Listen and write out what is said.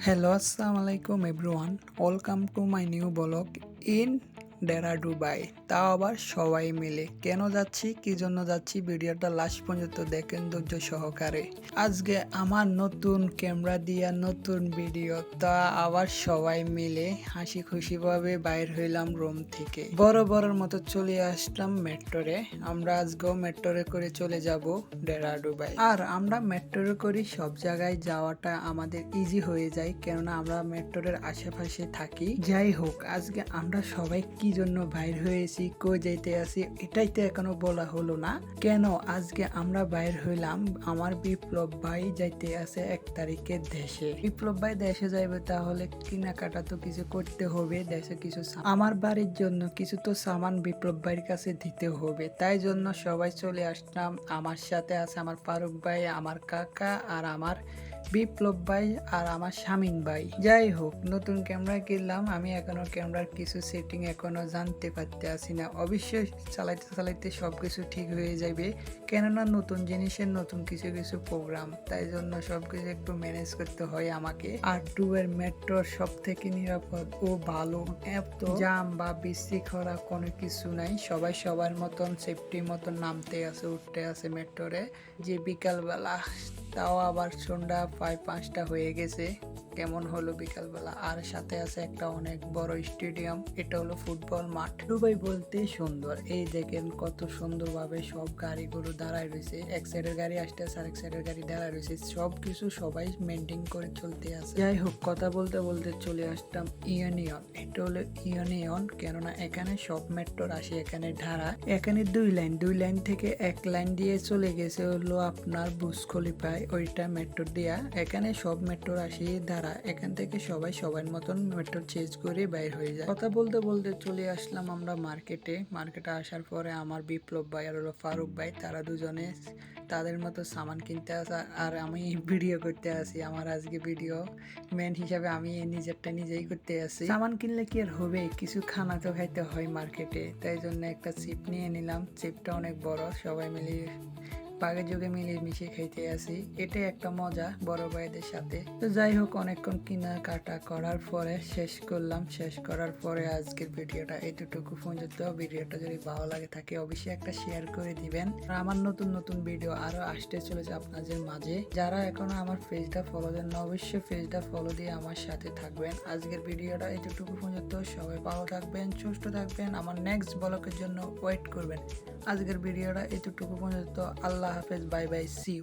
Hello, Assalamualaikum everyone. Welcome to my new vlog in Deira Dubai. তাও আবার সবাই মিলে। কেন যাচ্ছি, কি জন্য যাচ্ছি, ভিডিওটা লাস্ট পর্যন্ত দেখেন ধৈর্য সহকারে। আজকে আমার নতুন ক্যামেরা দিয়া নতুন ভিডিও, তা আবার সবাই মিলে হাসি খুশি ভাবে বাইর হইলাম রুম থেকে। বরাবরের মতো চলে আসলাম মেট্রোরে। আমরা আজকেও মেট্রোরে করে চলে যাব ডেরা দুবাই। আর আমরা মেট্রোরে করে সব জায়গায় যাওয়াটা আমাদের ইজি হয়ে যায়, কেননা আমরা মেট্রোরের আশেপাশে থাকি। যাই হোক, আজকে আমরা সবাই কি জন্য বাইর হয়েছি, কই যাইতে আছি, এটাই তো এখনো বলা হলো না। কেন আজকে আমরা বাইর হইলাম, আমার বিপ্লব ভাই যাইতে আছে 1 তারিখে দেশে। বিপ্লব ভাই দেশে যাইবে, তাহলে কেনাকাটা তো কিছু করতে হবে। দেশে কিছু আমার বাড়ির জন্য কিছু তো সামান বিপ্লব ভাইয়ের কাছে দিতে হবে, তাই জন্য সবাই চলে আসলাম। আমার সাথে আছে আমার ফারুক ভাই, আমার কাকা, আর আমার বিপ্লব ভাই, আর আমার শামিন ভাই। যাই হোক, নতুন ক্যামেরা কিনলাম। আমি এখনো ক্যামেরার কিছু সেটিং এখনো জানতে পারতে আসি না। অবশ্যই চালাইতে চালাইতে সবকিছু ঠিক হয়ে যাবে, কেননা নতুন জিনিসের নতুন কিছু কিছু প্রোগ্রাম, তাই জন্য সবকিছু একটু ম্যানেজ করতে হয় আমাকে। আর ডুবের মেট্রোর সব থেকে নিরাপদ ও ভালো, এত জাম বা বিশৃঙ্খলা কোনো কিছু নাই। সবাই সবার মতন সেফটি মতন নামতে আছে, উঠতে আছে মেট্রোরে। যে বিকালবেলা, তাও আবার সন্ধ্যা 5-5টা হয়ে গেছে। কেমন হলো বিকালবেলা। আর সাথে আছে একটা অনেক বড় স্টেডিয়াম, এটা হলো ফুটবল মাঠ। দুবাই বলতে সুন্দর, এই দেখেন কত সুন্দরভাবে সব গাড়িগুলো দাঁড়ায় রয়েছে। এক সাইডের গাড়ি আসতেছে, আরেক সাইডের গাড়ি দাঁড়ায় রয়েছে। সবকিছু সবাই মেনটেন করে চলতে আছে। যাই হোক, কথা বলতে বলতে চলে আসতাম ইউনিয়ন। এটা হলো ইউনিয়ন, কেননা এখানে সব মেট্রোর আসে এখানে ধারা। এখানে 2 লাইন থেকে 1 লাইন দিয়ে চলে গেছে হলো আপনার বুর্জ খলিফায়, ওইটা মেট্রো দিয়া। এখানে সব মেট্রোর আসি ধারা। এখান থেকে সবাই সবার মতন মেট্রো চেঞ্জ করে বাইর হয়ে যায়। কথা বলতে বলতে চলে আসলাম আমরা মার্কেটে। মার্কেটে আসার পরে আমার বিপ্লব ভাই আর হলো ফারুক ভাই, তারা দুজনে তাদের মতো সামান কিনতে আসা, আর আমি ভিডিও করতে আসি। আমার আজকে ভিডিও মেন হিসাবে আমি নিজেরটা নিজেই করতে আসি। সামান কিনলে কি আর হবে, কিছু খানা তো খাইতে হয় মার্কেটে, তাই জন্য একটা চিপ নিয়ে নিলাম। চিপটা অনেক বড়, সবাই মিলে পাগে যোগে মিলেমিশে খাইতে আসি। এটাই একটা মজা বড় ভাইদের সাথে। তো যাই হোক, অনেকক্ষণ কেনাকাটা করার পরে শেষ করলাম। শেষ করার পরে আজকের ভিডিওটা এতটুকু পর্যন্ত। ভিডিওটা যদি ভালো লাগে থাকে অবশ্যই একটা শেয়ার করে দিবেন। আর আমার নতুন নতুন ভিডিও আরো আসতে চলেছে আপনাদের মাঝে। যারা এখনো আমার পেজটা ফলো দেন না, অবশ্যই পেজটা ফলো দিয়ে আমার সাথে থাকবেন। আজকের ভিডিওটা এতটুকু পর্যন্ত। সবাই ভালো থাকবেন, সুস্থ থাকবেন, আমার নেক্সট ব্লগের জন্য ওয়েট করবেন। আজকের ভিডিওটা এতটুকু পর্যন্ত। আল্লাহ হাফেজ, বাই বাই, সি ইউ।